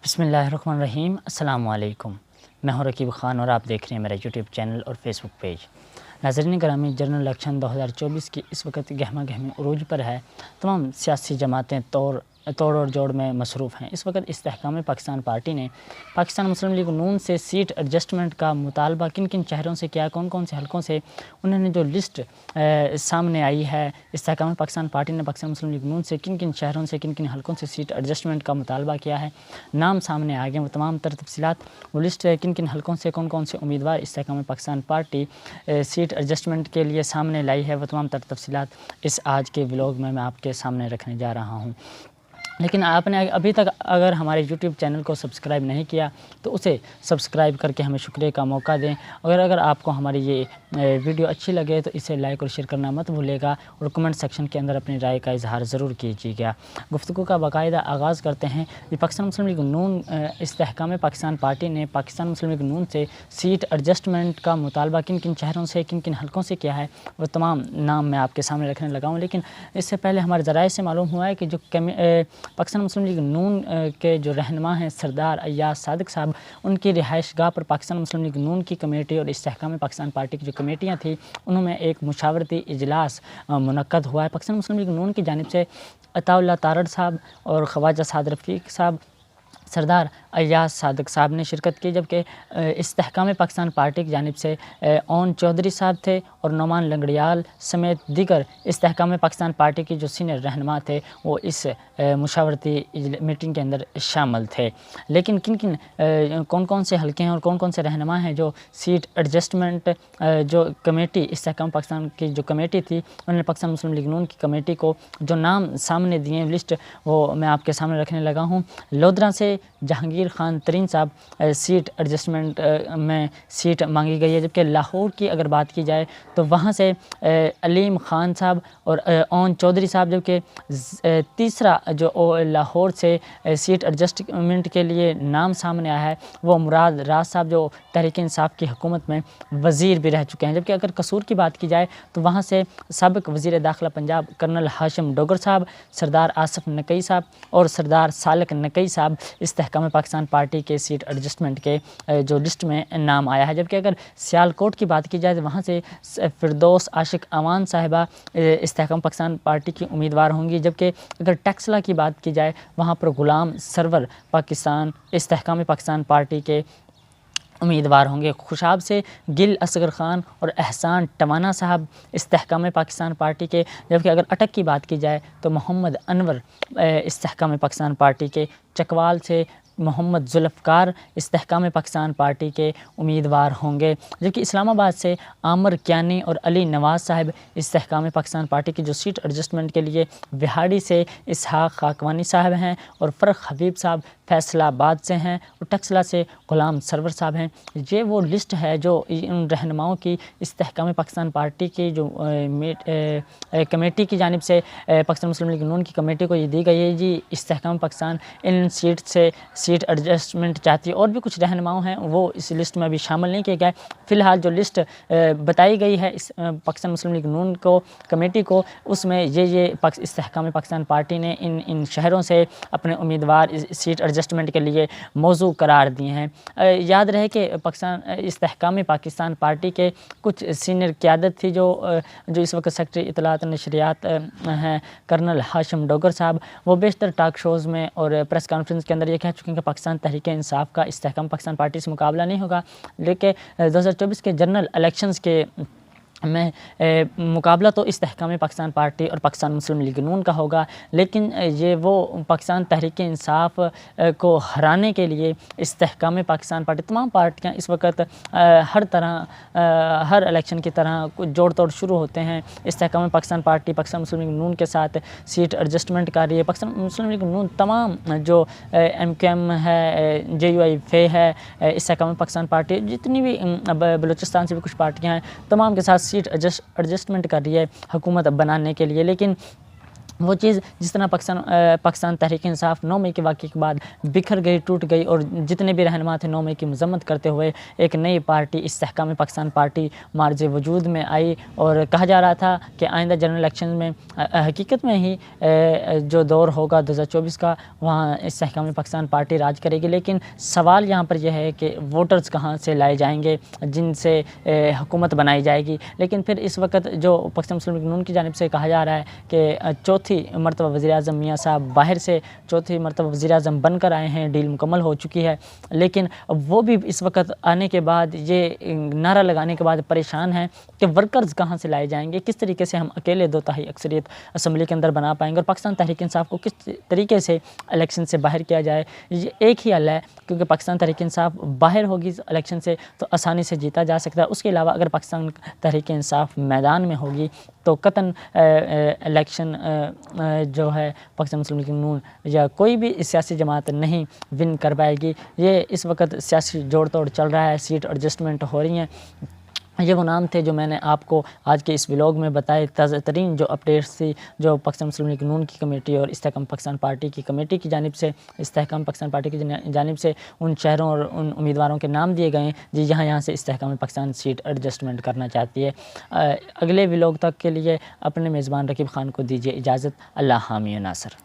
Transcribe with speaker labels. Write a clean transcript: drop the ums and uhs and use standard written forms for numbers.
Speaker 1: بسم اللہ الرحمن الرحیم۔ السلام علیکم، میں ہوں رقیب خان اور آپ دیکھ رہے ہیں میرا یوٹیوب چینل اور فیس بک پیج۔ ناظرین گرامی، جنرل الیکشن 2024 کی اس وقت گہما گہمی عروج پر ہے۔ تمام سیاسی جماعتیں توڑ اور جوڑ میں مصروف ہیں۔ اس وقت استحکام پاکستان پارٹی نے پاکستان مسلم لیگ نون سے سیٹ ایڈجسٹمنٹ کا مطالبہ کن کن شہروں سے کیا، کون کون سے حلقوں سے، انہوں نے جو لسٹ سامنے آئی ہے، استحکام پاکستان پارٹی نے پاکستان مسلم لیگ نون سے کن کن شہروں سے، کن کن حلقوں سے سیٹ ایڈجسٹمنٹ کا مطالبہ کیا ہے، نام سامنے آ گئے، وہ تمام تفصیلات، وہ لسٹ کن کن حلقوں سے کون کون سے امیدوار استحکام پاکستان پارٹی سیٹ ایڈجسٹمنٹ کے لیے سامنے لائی ہے، وہ تمام تفصیلات اس آج کے ولاگ میں آپ کے سامنے رکھنے جا رہا ہوں۔ لیکن آپ نے ابھی تک اگر ہمارے یوٹیوب چینل کو سبسکرائب نہیں کیا تو اسے سبسکرائب کر کے ہمیں شکریہ کا موقع دیں، اگر آپ کو ہماری یہ ویڈیو اچھی لگے تو اسے لائک اور شیئر کرنا مت بھولے گا، اور کمنٹ سیکشن کے اندر اپنی رائے کا اظہار ضرور کیجیے گا۔ گفتگو کا باقاعدہ آغاز کرتے ہیں۔ پاکستان مسلم لیگ نون استحکام پاکستان پارٹی نے پاکستان مسلم لیگ نون سے سیٹ ایڈجسٹمنٹ کا مطالبہ کن کن شہروں سے، کن کن حلقوں سے کیا ہے، وہ تمام نام میں آپ کے سامنے رکھنے لگا ہوں۔ لیکن اس سے پہلے ہمارے ذرائع سے معلوم ہوا ہے کہ جو پاکستان مسلم لیگ نون کے جو رہنما ہیں سردار ایاز صادق صاحب، ان کی رہائش گاہ پر پاکستان مسلم لیگ نون کی کمیٹی اور استحکام پاکستان پارٹی کی جو کمیٹیاں تھیں، انہوں میں ایک مشاورتی اجلاس منعقد ہوا ہے۔ پاکستان مسلم لیگ نون کی جانب سے عطا اللہ تارڑ صاحب اور خواجہ سعد رفیق صاحب، سردار ایاز صادق صاحب نے شرکت کی، جبکہ استحکام پاکستان پارٹی کی جانب سے اون چودھری صاحب تھے اور نعمان لنگڑیال سمیت دیگر استحکام پاکستان پارٹی کی جو سینئر رہنما تھے وہ اس مشاورتی میٹنگ کے اندر شامل تھے۔ لیکن کون کون سے حلقے ہیں اور کون کون سے رہنما ہیں جو سیٹ ایڈجسٹمنٹ جو کمیٹی استحکام پاکستان کی جو کمیٹی تھی، انہوں نے پاکستان مسلم لیگ نون کی کمیٹی کو جو نام سامنے دیے ہیں لسٹ، وہ میں آپ کے سامنے رکھنے لگا ہوں۔ لودھرا سے جہانگیر خان ترین صاحب سیٹ ایڈجسٹمنٹ میں سیٹ مانگی گئی ہے، جبکہ لاہور کی اگر بات کی جائے تو وہاں سے علیم خان صاحب اور اون چودھری صاحب، جبکہ تیسرا جو لاہور سے سیٹ ایڈجسٹمنٹ کے لیے نام سامنے آیا ہے وہ مراد راز صاحب، جو تحریک انصاف کی حکومت میں وزیر بھی رہ چکے ہیں۔ جبکہ اگر قصور کی بات کی جائے تو وہاں سے سابق وزیر داخلہ پنجاب کرنل ہاشم ڈوگر صاحب، سردار آصف نقوی صاحب اور سردار سالک نقوی صاحب استحکام پاکستان پارٹی کے سیٹ ایڈجسٹمنٹ کے جو لسٹ میں نام آیا ہے۔ جبکہ اگر سیالکوٹ کی بات کی جائے تو وہاں سے فردوس عاشق امان صاحبہ استحکام پاکستان پارٹی کی امیدوار ہوں گی۔ جبکہ اگر ٹیکسلا کی بات کی جائے وہاں پر غلام سرور پاکستان استحکام پاکستان پارٹی کے امیدوار ہوں گے۔ خوشاب سے گل اصغر خان اور احسان ٹوانا صاحب استحکام پاکستان پارٹی کے، جبکہ اگر اٹک کی بات کی جائے تو محمد انور استحکام پاکستان پارٹی کے، چکوال سے محمد ذوالفقار استحکام پاکستان پارٹی کے امیدوار ہوں گے۔ جبکہ اسلام آباد سے عامر کیانی اور علی نواز صاحب استحکام پاکستان پارٹی کی جو سیٹ ایڈجسٹمنٹ کے لیے وہاڑی سے اسحاق خاکوانی صاحب ہیں اور فرق حبیب صاحب فیصل آباد سے ہیں اور ٹکسلا سے غلام سرور صاحب ہیں۔ یہ وہ لسٹ ہے جو ان رہنماؤں کی استحکام پاکستان پارٹی کی جو کمیٹی کی جانب سے پاکستان مسلم لیگ نون کی کمیٹی کو یہ دی گئی ہے۔ جی استحکام پاکستان ان سیٹ سے سیٹ ایڈجسٹمنٹ چاہتی ہے، اور بھی کچھ رہنماؤں ہیں وہ اس لسٹ میں ابھی شامل نہیں کیے گئے۔ فی الحال جو لسٹ بتائی گئی ہے اس پاکستان مسلم لیگ نون کو کمیٹی کو، اس میں یہ استحکام پاکستان پارٹی نے ان شہروں سے اپنے امیدوار سیٹ ایڈجسٹمنٹ کے لیے موضوع قرار دیے ہیں۔ یاد رہے کہ استحکام پاکستان پارٹی کے کچھ سینئر قیادت تھی جو اس وقت سیکرٹری اطلاعات و نشریات ہیں کرنل ہاشم ڈوگر صاحب، وہ بیشتر ٹاک شوز میں اور پریس کانفرنس کے اندر یہ کہہ چکے ہیں کہ پاکستان تحریک انصاف کا استحکام پاکستان پارٹی سے مقابلہ نہیں ہوگا، لیکن 2024 کے جنرل الیکشنز کے میں مقابلہ تو استحکام پاکستان پارٹی اور پاکستان مسلم لیگ نون کا ہوگا، لیکن یہ وہ پاکستان تحریک انصاف کو ہرانے کے لیے استحکام پاکستان پارٹی، تمام پارٹیاں اس وقت ہر الیکشن کی طرح جوڑ توڑ شروع ہوتے ہیں۔ استحکام پاکستان پارٹی پاکستان مسلم لیگ نون کے ساتھ سیٹ ایڈجسٹمنٹ کر رہی ہے۔ پاکستان مسلم لیگ نون تمام جو ایم کیو ایم ہے، جے یو آئی فے ہے، استحکام پاکستان پارٹی، جتنی بھی بلوچستان سے بھی کچھ پارٹیاں ہیں، تمام کے ساتھ سیٹ ایڈجسٹمنٹ کر رہی ہے حکومت بنانے کے لیے۔ لیکن وہ چیز جس طرح پاکستان تحریک انصاف 9 مئی کے واقعے کے بعد بکھر گئی، ٹوٹ گئی، اور جتنے بھی رہنما تھے 9 مئی کی مذمت کرتے ہوئے ایک نئی پارٹی استحکام پاکستان پارٹی مارج وجود میں آئی، اور کہا جا رہا تھا کہ آئندہ جنرل الیکشن میں حقیقت میں ہی جو دور ہوگا 2024 کا، وہاں استحکام پاکستان پارٹی راج کرے گی۔ لیکن سوال یہاں پر یہ ہے کہ ووٹرز کہاں سے لائے جائیں گے جن سے حکومت بنائی جائے گی۔ لیکن پھر اس وقت جو پاکستان مسلم لیگ نون کی جانب سے کہا جا رہا ہے کہ چوتھی مرتبہ وزیر اعظم میاں صاحب باہر سے چوتھی مرتبہ وزیر اعظم بن کر آئے ہیں، ڈیل مکمل ہو چکی ہے، لیکن وہ بھی اس وقت آنے کے بعد یہ نعرہ لگانے کے بعد پریشان ہیں کہ ورکرز کہاں سے لائے جائیں گے، کس طریقے سے ہم اکیلے 2/3 اکثریت اسمبلی کے اندر بنا پائیں گے، اور پاکستان تحریک انصاف کو کس طریقے سے الیکشن سے باہر کیا جائے۔ یہ ایک ہی حل ہے، کیونکہ پاکستان تحریک انصاف باہر ہوگی الیکشن سے تو آسانی سے جیتا جا سکتا ہے۔ اس کے علاوہ اگر پاکستان تحریک انصاف میدان میں ہوگی تو قطعاً الیکشن جو ہے پاکستان مسلم لیگ نون یا کوئی بھی سیاسی جماعت نہیں ون کر پائے گی۔ یہ اس وقت سیاسی جوڑ توڑ چل رہا ہے، سیٹ ایڈجسٹمنٹ ہو رہی ہیں۔ یہ وہ نام تھے جو میں نے آپ کو آج کے اس ولاگ میں بتائے، تازہ ترین جو اپڈیٹس تھی جو پاکستان مسلم لیگ نون کی کمیٹی اور استحکام پاکستان پارٹی کی کمیٹی کی جانب سے، استحکام پاکستان پارٹی کی جانب سے ان شہروں اور ان امیدواروں کے نام دیے گئے ہیں جی یہاں سے استحکام پاکستان سیٹ ایڈجسٹمنٹ کرنا چاہتی ہے۔ اگلے ولاگ تک کے لیے اپنے میزبان رقیب خان کو دیجیے اجازت۔ اللہ حامی و ناصر۔